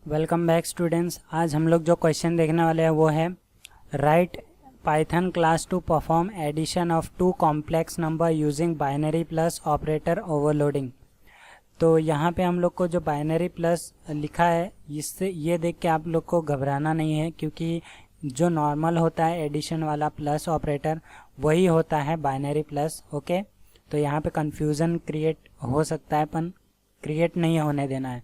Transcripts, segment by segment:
Welcome back students. आज हम लोग जो क्वेश्चन देखने वाले हैं वो है write Python class to perform addition of two complex number using binary plus operator overloading. तो यहाँ पे हम लोग को जो बाइनरी प्लस लिखा है इससे ये देख के आप लोग को घबराना नहीं है, क्योंकि जो नॉर्मल होता है एडिशन वाला प्लस ऑपरेटर वही होता है बाइनरी प्लस। ओके, तो यहाँ पे कन्फ्यूज़न क्रिएट हो सकता है, पर क्रिएट नहीं होने देना है।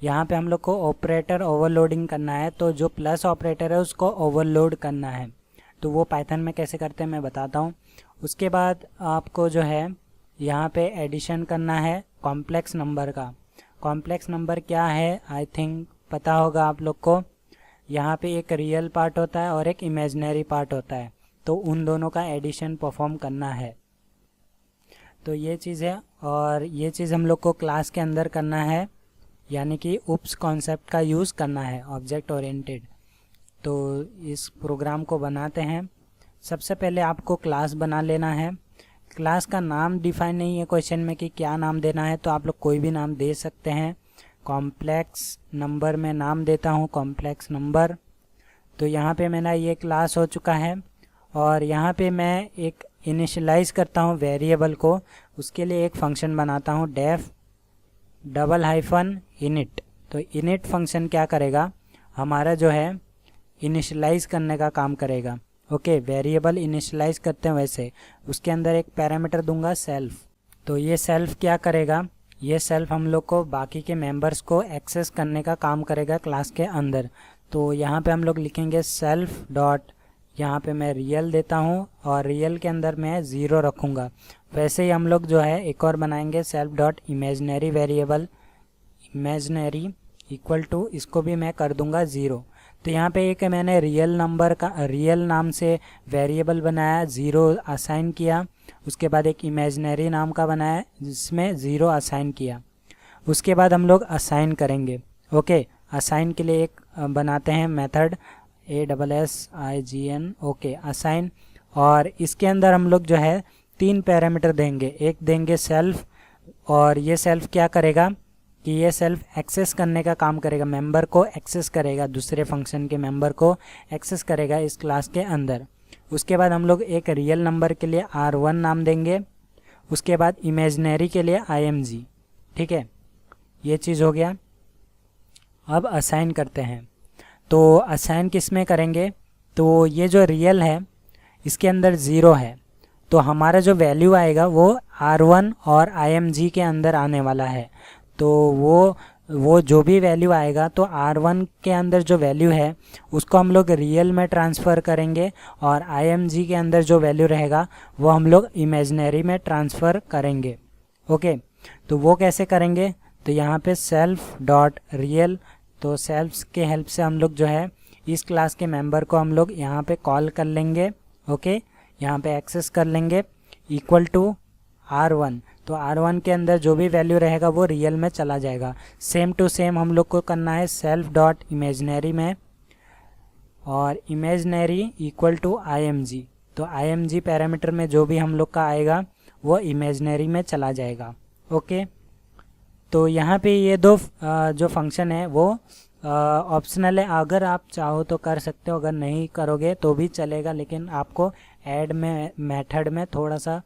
यहाँ पे हम लोग को ऑपरेटर ओवरलोडिंग करना है, तो जो प्लस ऑपरेटर है उसको ओवरलोड करना है। तो वो पाइथन में कैसे करते हैं मैं बताता हूँ। उसके बाद आपको जो है यहाँ पे एडिशन करना है कॉम्प्लेक्स नंबर का। कॉम्प्लेक्स नंबर क्या है आई थिंक पता होगा आप लोग को। यहाँ पे एक रियल पार्ट होता है और एक इमेजिनरी पार्ट होता है, तो उन दोनों का एडिशन परफॉर्म करना है। तो ये चीज़ है, और ये चीज़ हम लोग को क्लास के अंदर करना है, यानी कि उप्स कॉन्सेप्ट का यूज़ करना है, ऑब्जेक्ट ओरिएंटेड। तो इस प्रोग्राम को बनाते हैं। सबसे पहले आपको क्लास बना लेना है। क्लास का नाम डिफाइन नहीं है क्वेश्चन में कि क्या नाम देना है, तो आप लोग कोई भी नाम दे सकते हैं। कॉम्प्लेक्स नंबर में नाम देता हूँ कॉम्प्लेक्स नंबर। तो यहाँ पे मेरा ये क्लास हो चुका है, और यहाँ पे मैं एक इनिशियलाइज़ करता हूँ वेरिएबल को। उसके लिए एक फंक्शन बनाता हूँ डेफ डबल हाइफन इनिट। तो इनिट फंक्शन क्या करेगा, हमारा जो है इनिशियलाइज़ करने का काम करेगा। ओके, वेरिएबल इनिशियलाइज़ करते हैं वैसे। उसके अंदर एक पैरामीटर दूंगा सेल्फ। तो ये सेल्फ क्या करेगा, ये सेल्फ हम लोग को बाकी के मेंबर्स को एक्सेस करने का काम करेगा क्लास के अंदर। तो यहाँ पे हम लोग लिखेंगे सेल्फ डॉट, यहाँ पे मैं रियल देता हूँ और रियल के अंदर मैं ज़ीरो रखूँगा। वैसे ही हम लोग जो है एक और बनाएंगे self dot imaginary variable, imaginary equal to, इसको भी मैं कर दूंगा ज़ीरो। तो यहाँ पे एक मैंने रियल नंबर का रियल नाम से वेरिएबल बनाया, ज़ीरो असाइन किया। उसके बाद एक इमेजनरी नाम का बनाया जिसमें ज़ीरो असाइन किया। उसके बाद हम लोग असाइन करेंगे। ओके, असाइन के लिए एक बनाते हैं मेथड ASSIGN। Okay, assign. और इसके अंदर हम लोग जो है 3 पैरामीटर देंगे। एक देंगे सेल्फ, और ये सेल्फ क्या करेगा कि ये सेल्फ एक्सेस करने का काम करेगा, मेंबर को एक्सेस करेगा, दूसरे फंक्शन के मेंबर को एक्सेस करेगा इस क्लास के अंदर। उसके बाद हम लोग एक रियल नंबर के लिए R1 नाम देंगे। उसके बाद इमेजनरी के लिए IMG। ठीक है, ये चीज़ हो गया। अब असाइन करते हैं। तो असाइन किस में करेंगे, तो ये जो रियल है इसके अंदर ज़ीरो है, तो हमारा जो वैल्यू आएगा वो R1 और IMG के अंदर आने वाला है। तो वो जो भी वैल्यू आएगा, तो R1 के अंदर जो वैल्यू है उसको हम लोग रियल में ट्रांसफ़र करेंगे, और IMG के अंदर जो वैल्यू रहेगा वो हम लोग इमेजनरी में ट्रांसफ़र करेंगे। ओके, तो वो कैसे करेंगे, तो यहाँ पे सेल्फ डॉट रियल, तो सेल्फ के हेल्प से हम लोग जो है इस क्लास के मेंबर को हम लोग यहाँ पे कॉल कर लेंगे। ओके, यहाँ पे एक्सेस कर लेंगे इक्वल टू R1। तो R1 के अंदर जो भी वैल्यू रहेगा वो रियल में चला जाएगा। सेम टू सेम हम लोग को करना है सेल्फ डॉट इमेजनरी में, और इमेजनरी इक्वल टू IMG। तो IMG पैरामीटर में जो भी हम लोग का आएगा वो इमेजनरी में चला जाएगा। ओके, तो यहाँ पे ये दो जो फंक्शन है वो ऑप्शनल है, अगर आप चाहो तो कर सकते हो, अगर नहीं करोगे तो भी चलेगा, लेकिन आपको ऐड में मेथड में थोड़ा सा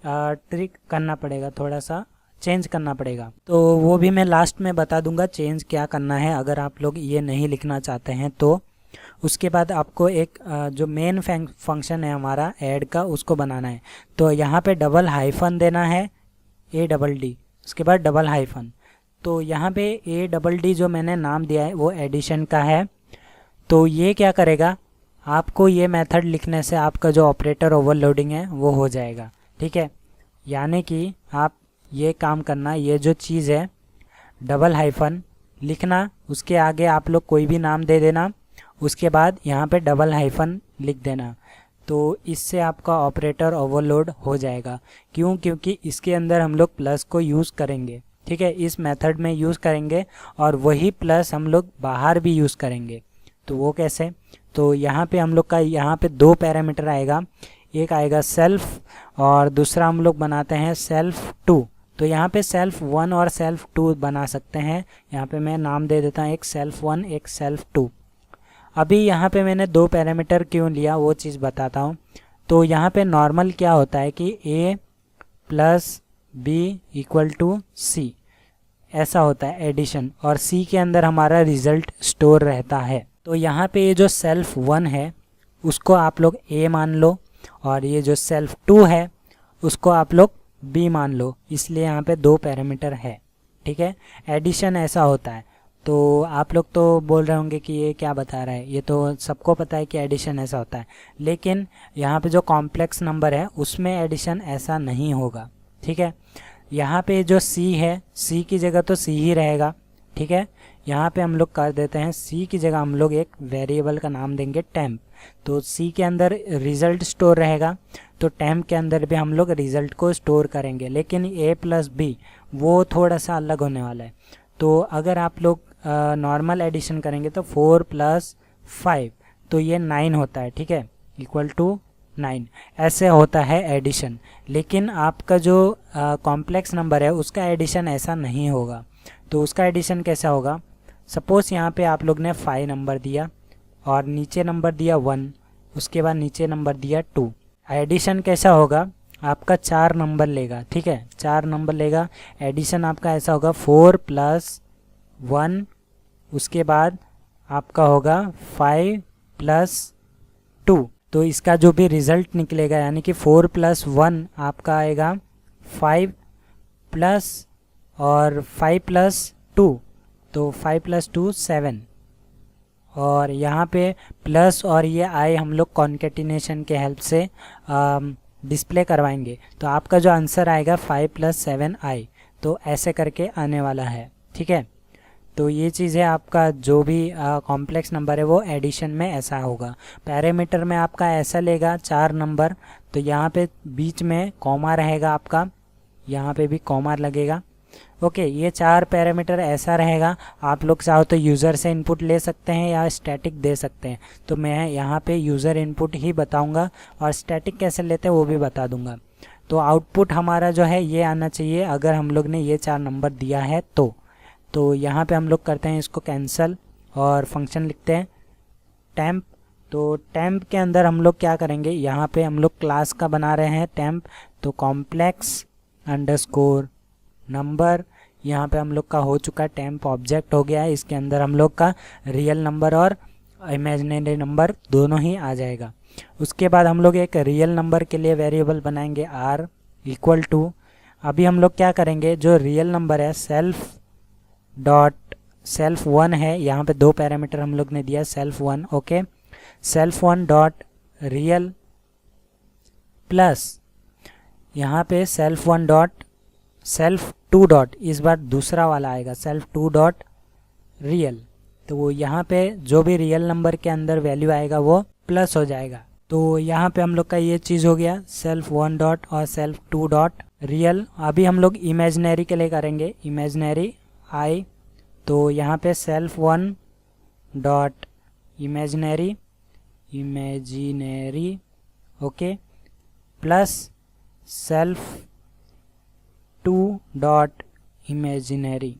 ट्रिक करना पड़ेगा, थोड़ा सा चेंज करना पड़ेगा। तो वो भी मैं लास्ट में बता दूंगा चेंज क्या करना है, अगर आप लोग ये नहीं लिखना चाहते हैं तो। उसके बाद आपको एक जो मेन फंक्शन है हमारा ऐड का उसको बनाना है। तो यहाँ पे डबल हाइफन देना है ADD, उसके बाद डबल हाइफन। तो यहाँ पे ADD जो मैंने नाम दिया है वो एडिशन का है। तो ये क्या करेगा, आपको ये मेथड लिखने से आपका जो ऑपरेटर ओवरलोडिंग है वो हो जाएगा। ठीक है, यानी कि आप ये काम करना, ये जो चीज़ है डबल हाइफन लिखना, उसके आगे आप लोग कोई भी नाम दे देना, उसके बाद यहाँ पे डबल हाइफन लिख देना। तो इससे आपका ऑपरेटर ओवरलोड हो जाएगा। क्यों, क्योंकि इसके अंदर हम लोग प्लस को यूज़ करेंगे। ठीक है, इस मेथड में यूज़ करेंगे, और वही प्लस हम लोग बाहर भी यूज़ करेंगे। तो वो कैसे, तो यहाँ पे हम लोग का यहाँ पे 2 पैरामीटर आएगा, एक आएगा सेल्फ और दूसरा हम लोग बनाते हैं सेल्फ टू। तो यहाँ पे सेल्फ 1 और सेल्फ 2 बना सकते हैं। यहाँ पे मैं नाम दे देता हूँ, एक सेल्फ 1 एक सेल्फ 2। अभी यहाँ पे मैंने 2 पैरामीटर क्यों लिया वो चीज़ बताता हूँ। तो यहाँ पे नॉर्मल क्या होता है कि a plus b equal to c, ऐसा होता है एडिशन, और सी के अंदर हमारा रिजल्ट स्टोर रहता है। तो यहाँ पे ये जो सेल्फ 1 है उसको आप लोग a मान लो, और ये जो सेल्फ 2 है उसको आप लोग b मान लो, इसलिए यहाँ पे 2 पैरामीटर है। ठीक है, एडिशन ऐसा होता है। तो आप लोग तो बोल रहे होंगे कि ये क्या बता रहा है, ये तो सबको पता है कि एडिशन ऐसा होता है, लेकिन यहाँ पे जो कॉम्प्लेक्स नंबर है उसमें एडिशन ऐसा नहीं होगा। ठीक है, यहाँ पे जो c है, c की जगह तो c ही रहेगा। ठीक है, यहाँ पे हम लोग कर देते हैं c की जगह हम लोग एक वेरिएबल का नाम देंगे टेम्प। तो c के अंदर रिज़ल्ट स्टोर रहेगा, तो टेम्प के अंदर भी हम लोग रिज़ल्ट को स्टोर करेंगे, लेकिन a प्लस बी वो थोड़ा सा अलग होने वाला है। तो अगर आप लोग नॉर्मल एडिशन करेंगे तो 4 + 5 तो ये 9 होता है। ठीक है, इक्वल टू 9, ऐसे होता है एडिशन। लेकिन आपका जो कॉम्प्लेक्स नंबर है उसका एडिशन ऐसा नहीं होगा। तो उसका एडिशन कैसा होगा, सपोज़ यहाँ पे आप लोग ने 5 नंबर दिया और नीचे नंबर दिया 1, उसके बाद नीचे नंबर दिया 2। एडिशन कैसा होगा, आपका 4 नंबर लेगा। ठीक है, 4 नंबर लेगा, एडिशन आपका ऐसा होगा 4 + 1, उसके बाद आपका होगा 5 + 2। तो इसका जो भी रिज़ल्ट निकलेगा, यानी कि 4 + 1 आपका आएगा 5 प्लस और 5 + 2, तो 5 + 2 7, और यहाँ पे प्लस और ये आई हम लोग कॉन्केटिनेशन के हेल्प से डिस्प्ले करवाएंगे। तो आपका जो आंसर आएगा 5 + 7 आई, तो ऐसे करके आने वाला है। ठीक है, तो ये चीज़ है, आपका जो भी कॉम्प्लेक्स नंबर है वो एडिशन में ऐसा होगा। पैरामीटर में आपका ऐसा लेगा 4 नंबर, तो यहाँ पे बीच में कॉमा रहेगा आपका, यहाँ पे भी कॉमा लगेगा। ओके, ये 4 पैरामीटर ऐसा रहेगा। आप लोग चाहो तो यूज़र से इनपुट ले सकते हैं या स्टैटिक दे सकते हैं, तो मैं यहाँ पे यूज़र इनपुट ही बताऊँगा, और स्टैटिक कैसे लेते हैं वो भी बता दूँगा। तो आउटपुट हमारा जो है ये आना चाहिए अगर हम लोग ने ये 4 नंबर दिया है तो यहाँ पे हम लोग करते हैं इसको कैंसल और फंक्शन लिखते हैं टेम्प। तो टेम्प के अंदर हम लोग क्या करेंगे, यहाँ पे हम लोग क्लास का बना रहे हैं टेम्प, तो कॉम्प्लेक्स अंडरस्कोर नंबर, यहाँ पे हम लोग का हो चुका है, टेम्प ऑब्जेक्ट हो गया है। इसके अंदर हम लोग का रियल नंबर और इमेजिनरी नंबर दोनों ही आ जाएगा। उसके बाद हम लोग एक रियल नंबर के लिए वेरिएबल बनाएंगे r इक्वल टू, अभी हम लोग क्या करेंगे, जो रियल नंबर है सेल्फ 1 है, यहाँ पे 2 पैरामीटर हम लोग ने दिया self 1। Okay, self 1 dot real plus यहाँ पे सेल्फ 1 डॉट सेल्फ 2 डॉट, इस बार दूसरा वाला आएगा सेल्फ 2 डॉट रियल। तो वो यहाँ पे जो भी रियल नंबर के अंदर वैल्यू आएगा वो प्लस हो जाएगा। तो यहाँ पे हम लोग का ये चीज़ हो गया सेल्फ 1 डॉट और सेल्फ 2 डॉट रियल। अभी हम लोग इमेजिनरी के लिए करेंगे इमेजिनरी आई, तो यहाँ पे self 1 dot imaginary okay plus self 2 dot imaginary.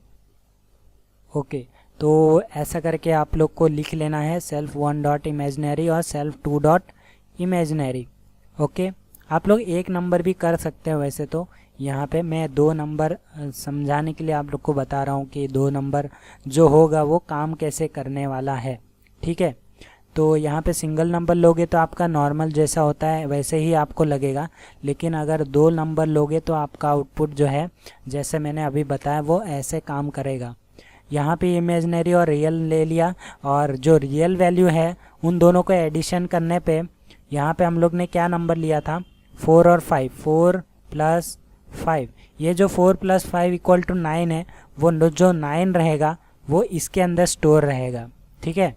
Okay, तो ऐसा करके आप लोग को लिख लेना है सेल्फ 1 डॉट इमेजिनरी और सेल्फ 2 डॉट इमेजिनरी। ओके, आप लोग एक नंबर भी कर सकते हैं, वैसे तो यहाँ पे मैं 2 नंबर समझाने के लिए आप लोग को बता रहा हूँ कि 2 नंबर जो होगा वो काम कैसे करने वाला है। ठीक है, तो यहाँ पे सिंगल नंबर लोगे तो आपका नॉर्मल जैसा होता है वैसे ही आपको लगेगा, लेकिन अगर 2 नंबर लोगे तो आपका आउटपुट जो है जैसे मैंने अभी बताया वो ऐसे काम करेगा। यहाँ पे इमेजिनरी और रियल ले लिया, और जो रियल वैल्यू है उन दोनों को एडिशन करने पे यहाँ पे हम लोग ने क्या नंबर लिया था 4 और 5, 4 + 5, ये जो 4 + 5 इक्वल टू 9 है, वो जो 9 रहेगा वो इसके अंदर स्टोर रहेगा। ठीक है,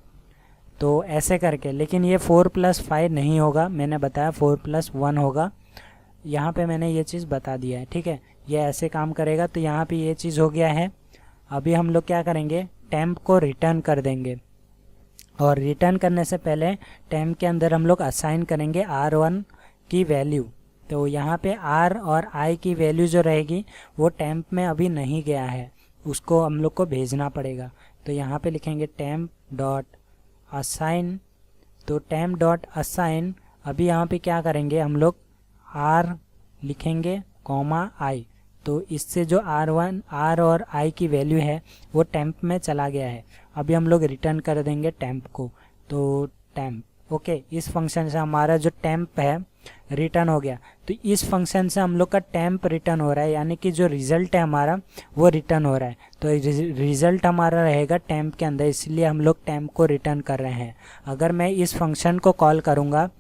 तो ऐसे करके, लेकिन ये 4 + 5 नहीं होगा, मैंने बताया 4 + 1 होगा, यहाँ पे मैंने ये चीज़ बता दिया है। ठीक है, ये ऐसे काम करेगा। तो यहाँ पे ये चीज़ हो गया है। अभी हम लोग क्या करेंगे, टेम्प को रिटर्न कर देंगे, और रिटर्न करने से पहले टेम्प के अंदर हम लोग असाइन करेंगे R1 की वैल्यू। तो यहाँ पे r और i की वैल्यू जो रहेगी वो टेम्प में अभी नहीं गया है, उसको हम लोग को भेजना पड़ेगा। तो यहाँ पे लिखेंगे टेम्प डॉट असाइन। तो टेम्प डॉट असाइन अभी यहाँ पे क्या करेंगे, हम लोग r लिखेंगे कॉमा i। तो इससे जो r और i की वैल्यू है वो टेम्प में चला गया है। अभी हम लोग रिटर्न कर देंगे टेम्प को। तो टेम्प ओके, इस फंक्शन से हमारा जो टेम्प है रिटर्न हो गया। तो इस फंक्शन से हम लोग का टेम्प रिटर्न हो रहा है, यानी कि जो रिज़ल्ट है हमारा वो रिटर्न हो रहा है। तो रिज़ल्ट हमारा रहेगा टेम्प के अंदर, इसलिए हम लोग टेम्प को रिटर्न कर रहे हैं। अगर मैं इस फंक्शन को कॉल करूँगा,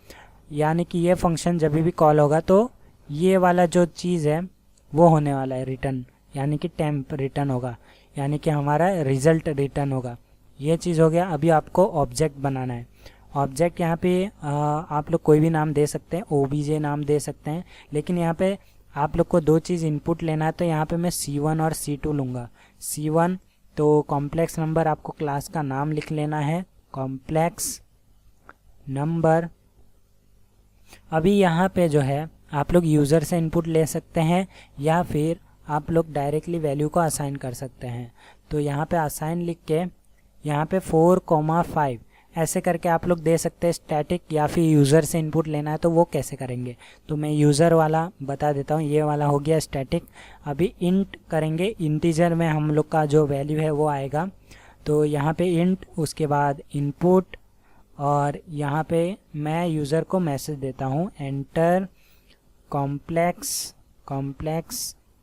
यानी कि ये फंक्शन जब भी कॉल होगा तो ये वाला जो चीज़ है वो होने वाला है रिटर्न, यानी कि टेम्प रिटर्न होगा, यानी कि हमारा रिज़ल्ट रिटर्न होगा। ये चीज़ हो गया। अभी आपको ऑब्जेक्ट बनाना है। ऑब्जेक्ट यहाँ पे आप लोग कोई भी नाम दे सकते हैं, OBJ नाम दे सकते हैं, लेकिन यहाँ पे आप लोग को दो चीज़ इनपुट लेना है। तो यहाँ पे मैं C1 और C2 लूँगा। C1 तो कॉम्प्लेक्स नंबर, आपको क्लास का नाम लिख लेना है कॉम्प्लेक्स नंबर। अभी यहाँ पे जो है आप लोग यूज़र से इनपुट ले सकते हैं या फिर आप लोग डायरेक्टली वैल्यू को असाइन कर सकते हैं। तो यहाँ पे असाइन लिख के यहाँ पे 4,5 ऐसे करके आप लोग दे सकते हैं स्टैटिक, या फिर यूज़र से इनपुट लेना है तो वो कैसे करेंगे। तो मैं यूज़र वाला बता देता हूँ। ये वाला हो गया स्टैटिक। अभी इंट करेंगे, इंटीजर में हम लोग का जो वैल्यू है वो आएगा। तो यहाँ पे इंट, उसके बाद इनपुट, और यहाँ पे मैं यूज़र को मैसेज देता हूँ एंटर कॉम्प्लेक्स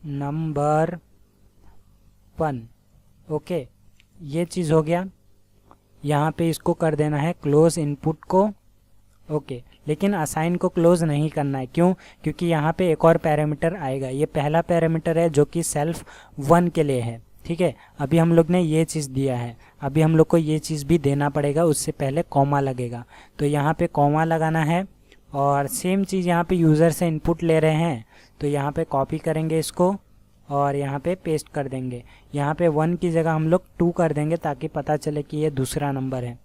नंबर 1। ओके, ये चीज़ हो गया। यहाँ पे इसको कर देना है क्लोज इनपुट को। ओके, लेकिन असाइन को क्लोज नहीं करना है। क्यों? क्योंकि यहाँ पे एक और पैरामीटर आएगा। ये पहला पैरामीटर है जो कि सेल्फ 1 के लिए है। ठीक है, अभी हम लोग ने ये चीज़ दिया है, अभी हम लोग को ये चीज़ भी देना पड़ेगा, उससे पहले कॉमा लगेगा। तो यहाँ पे कॉमा लगाना है, और सेम चीज़ यहाँ पे यूज़र से इनपुट ले रहे हैं तो यहाँ पे कॉपी करेंगे इसको और यहाँ पे पेस्ट कर देंगे। यहाँ पे 1 की जगह हम लोग 2 कर देंगे ताकि पता चले कि ये दूसरा नंबर है।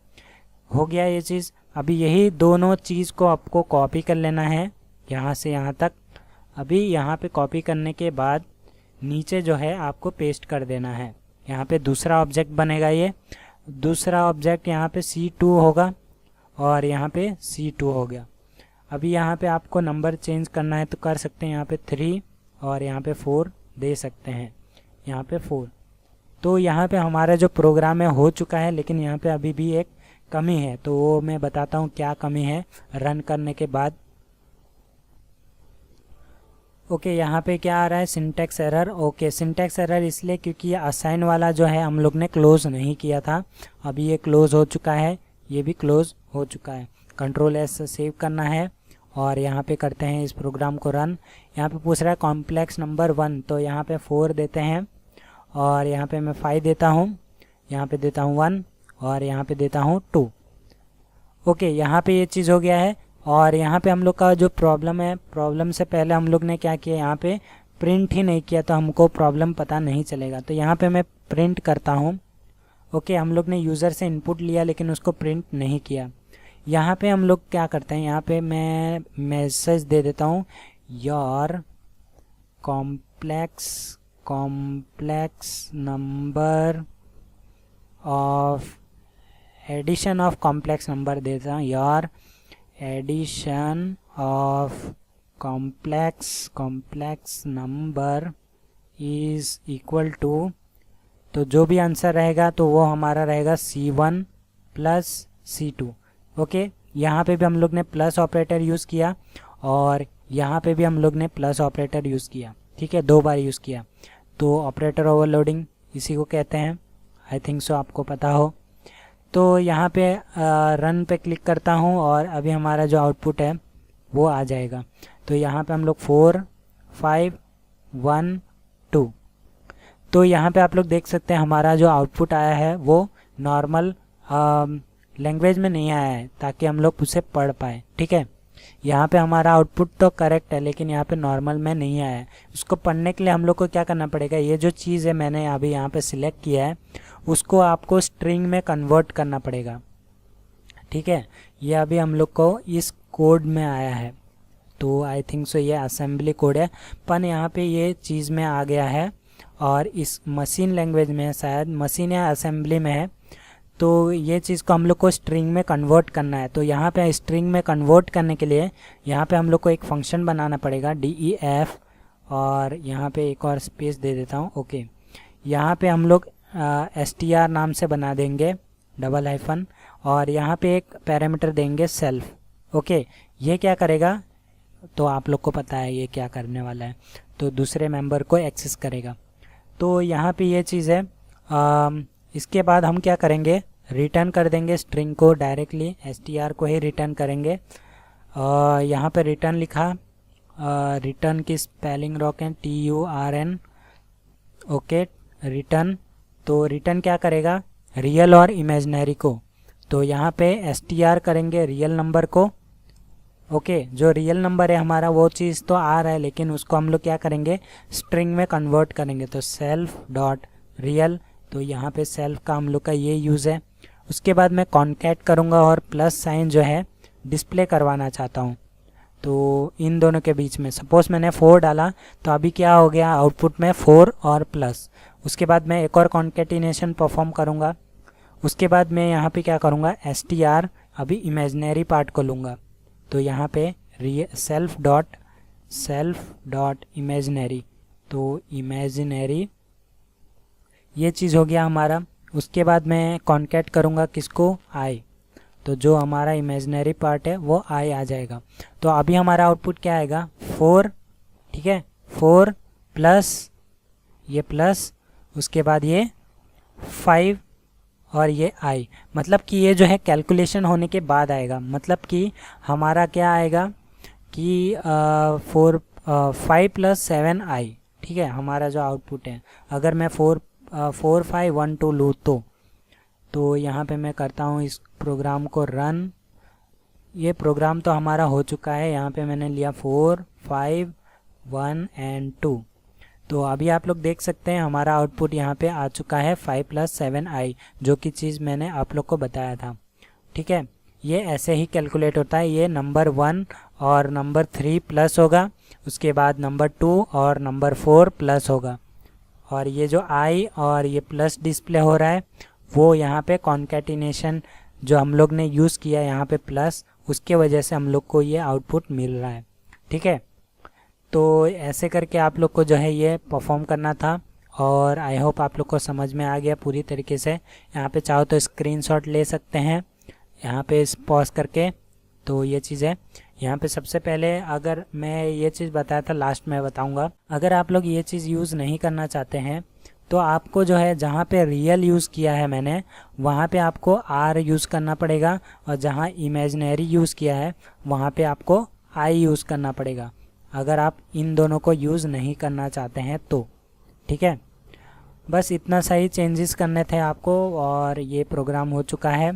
हो गया ये चीज़। अभी यही दोनों चीज़ को आपको कॉपी कर लेना है यहाँ से यहाँ तक। अभी यहाँ पे कॉपी करने के बाद नीचे जो है आपको पेस्ट कर देना है। यहाँ पे दूसरा ऑब्जेक्ट बनेगा। ये दूसरा ऑब्जेक्ट यहाँ पे C2 होगा और यहाँ पे C2 हो गया। अभी यहाँ पे आपको नंबर चेंज करना है तो कर सकते हैं, यहाँ पे 3 और यहाँ पे 4 दे सकते हैं, यहाँ पे 4। तो यहाँ पे हमारा जो प्रोग्राम है हो चुका है, लेकिन यहाँ पे अभी भी एक कमी है, तो वो मैं बताता हूँ क्या कमी है रन करने के बाद। ओके, यहाँ पे क्या आ रहा है, syntax error. Okay, syntax error इसलिए क्योंकि ये असाइन वाला जो है हम लोग ने क्लोज नहीं किया था। अभी ये क्लोज हो चुका है, ये भी क्लोज हो चुका है। Ctrl+S सेव करना है और यहाँ पे करते हैं इस प्रोग्राम को रन। यहाँ पे पूछ रहा है कॉम्प्लेक्स नंबर 1, तो यहाँ पे 4 देते हैं और यहाँ पे मैं 5 देता हूँ, यहाँ पे देता हूँ 1 और यहाँ पे देता हूँ 2। ओके, यहाँ पे ये चीज़ हो गया है। और यहाँ पे हम लोग का जो प्रॉब्लम है, प्रॉब्लम से पहले हम लोग ने क्या किया, यहाँ पे प्रिंट ही नहीं किया तो हमको प्रॉब्लम पता नहीं चलेगा। तो यहाँ पे मैं प्रिंट करता हूँ। ओके, हम लोग ने यूज़र से इनपुट लिया लेकिन उसको प्रिंट नहीं किया। यहाँ पे हम लोग क्या करते हैं, यहाँ पे मैं मैसेज दे देता हूँ your complex number of addition of complex number देता हूँ, your addition of complex number is equal to, तो जो भी आंसर रहेगा तो वो हमारा रहेगा C1 प्लस C2। ओके, यहाँ पे भी हम लोग ने प्लस ऑपरेटर यूज़ किया और यहाँ पे भी हम लोग ने प्लस ऑपरेटर यूज़ किया। ठीक है, 2 बार यूज़ किया। तो ऑपरेटर ओवरलोडिंग इसी को कहते हैं, आई थिंक सो आपको पता हो। तो यहाँ पे रन पे क्लिक करता हूँ और अभी हमारा जो आउटपुट है वो आ जाएगा। तो यहाँ पे हम लोग 4 5 1 2, तो यहाँ पे आप लोग देख सकते हैं हमारा जो आउटपुट आया है वो नॉर्मल लैंग्वेज में नहीं आया है ताकि हम लोग उसे पढ़ पाए। ठीक है, यहाँ पे हमारा आउटपुट तो करेक्ट है लेकिन यहाँ पे नॉर्मल में नहीं आया है। उसको पढ़ने के लिए हम लोग को क्या करना पड़ेगा, ये जो चीज़ है मैंने अभी यहाँ पे सिलेक्ट किया है उसको आपको स्ट्रिंग में कन्वर्ट करना पड़ेगा। ठीक है, ये अभी हम लोग को इस कोड में आया है तो आई थिंक सो ये असेंबली कोड है, पर यहाँ पे ये चीज़ में आ गया है और इस मशीन लैंग्वेज में है, शायद मशीन या असेंबली में है। तो ये चीज़ को हम लोग को स्ट्रिंग में कन्वर्ट करना है। तो यहाँ पे स्ट्रिंग में कन्वर्ट करने के लिए यहाँ पे हम लोग को एक फंक्शन बनाना पड़ेगा DEF, और यहाँ पे एक और स्पेस दे देता हूँ। ओके, यहाँ पे हम लोग str नाम से बना देंगे डबल हाइफन, और यहाँ पे एक पैरामीटर देंगे सेल्फ। ओके, ये क्या करेगा, तो आप लोग को पता है ये क्या करने वाला है, तो दूसरे मेंबर को एक्सेस करेगा। तो यहाँ पे ये चीज़ है। इसके बाद हम क्या करेंगे, रिटर्न कर देंगे स्ट्रिंग को, डायरेक्टली str को ही रिटर्न करेंगे। यहाँ पे रिटर्न लिखा, रिटर्न की स्पेलिंग रॉकें TURN। ओके, रिटर्न, तो रिटर्न क्या करेगा, रियल और इमेजिनरी को। तो यहाँ पे str करेंगे रियल नंबर को। ओके, जो रियल नंबर है हमारा वो चीज़ तो आ रहा है, लेकिन उसको हम लोग क्या करेंगे, स्ट्रिंग में कन्वर्ट करेंगे। तो सेल्फ डॉट रियल, तो यहाँ पे सेल्फ का हम लोग का ये यूज़ है। उसके बाद मैं कॉन्कैट करूँगा और प्लस साइन जो है डिस्प्ले करवाना चाहता हूँ। तो इन दोनों के बीच में सपोज मैंने 4 डाला, तो अभी क्या हो गया आउटपुट में 4 और प्लस। उसके बाद मैं एक और कॉन्केटिनेशन परफॉर्म करूँगा। उसके बाद मैं यहाँ पे क्या करूँगा, str अभी इमेजिनरी पार्ट को लूँगा। तो यहाँ पे सेल्फ डॉट इमेजिनरी, तो इमेजिनरी ये चीज़ हो गया हमारा। उसके बाद मैं कॉन्कैट करूँगा किसको, i, तो जो हमारा इमेजिनरी पार्ट है वो i आ जाएगा। तो अभी हमारा आउटपुट क्या आएगा, 4, ठीक है, 4 प्लस ये प्लस, उसके बाद ये 5 और ये i, मतलब कि ये जो है कैलकुलेशन होने के बाद आएगा। मतलब कि हमारा क्या आएगा कि 5 + 7i, ठीक है, हमारा जो आउटपुट है। अगर मैं 4 5 1 2 लूँ तो यहाँ पे मैं करता हूँ इस प्रोग्राम को रन। ये प्रोग्राम तो हमारा हो चुका है। यहाँ पे मैंने लिया 4 5 1 एंड 2। तो अभी आप लोग देख सकते हैं हमारा आउटपुट यहाँ पे आ चुका है 5 + 7i, जो कि चीज़ मैंने आप लोग को बताया था। ठीक है, ये ऐसे ही कैलकुलेट होता है। ये नंबर 1 और नंबर 3 प्लस होगा, उसके बाद नंबर 2 और नंबर 4 प्लस होगा, और ये जो i और ये प्लस डिस्प्ले हो रहा है वो यहाँ पे कॉन्कैटिनेशन जो हम लोग ने यूज़ किया यहाँ पे प्लस, उसके वजह से हम लोग को ये आउटपुट मिल रहा है। ठीक है, तो ऐसे करके आप लोग को जो है ये परफॉर्म करना था, और आई होप आप लोग को समझ में आ गया पूरी तरीके से। यहाँ पे चाहो तो स्क्रीनशॉट ले सकते हैं यहाँ पे पॉज करके। तो ये चीज़ है। यहाँ पे सबसे पहले अगर मैं ये चीज़ बताया था, लास्ट में बताऊँगा, अगर आप लोग ये चीज़ यूज़ नहीं करना चाहते हैं तो आपको जो है जहाँ पे रियल यूज़ किया है मैंने वहाँ पे आपको r यूज़ करना पड़ेगा, और जहाँ इमेजिनरी यूज़ किया है वहाँ पे आपको i यूज़ करना पड़ेगा, अगर आप इन दोनों को यूज़ नहीं करना चाहते हैं तो। ठीक है, बस इतना सही चेंजेस करने थे आपको, और ये प्रोग्राम हो चुका है।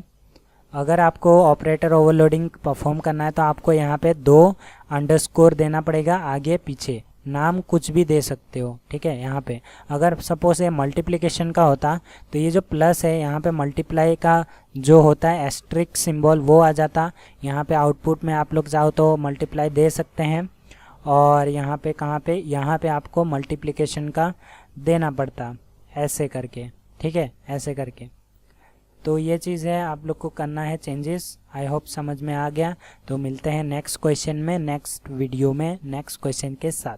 अगर आपको ऑपरेटर ओवरलोडिंग परफॉर्म करना है तो आपको यहाँ पे 2 अंडरस्कोर देना पड़ेगा, आगे पीछे नाम कुछ भी दे सकते हो। ठीक है, यहाँ पे अगर सपोज ये मल्टीप्लिकेशन का होता तो ये जो प्लस है यहाँ पे मल्टीप्लाई का जो होता है एस्ट्रिक सिंबल वो आ जाता। यहाँ पे आउटपुट में आप लोग चाहो तो मल्टीप्लाई दे सकते हैं, और यहाँ पे कहाँ पे, यहाँ पे आपको मल्टीप्लिकेशन का देना पड़ता ऐसे करके। ठीक है, ऐसे करके। तो ये चीज़ है, आप लोग को करना है चेंजेस। आई होप समझ में आ गया। तो मिलते हैं नेक्स्ट क्वेश्चन में, नेक्स्ट वीडियो में नेक्स्ट क्वेश्चन के साथ।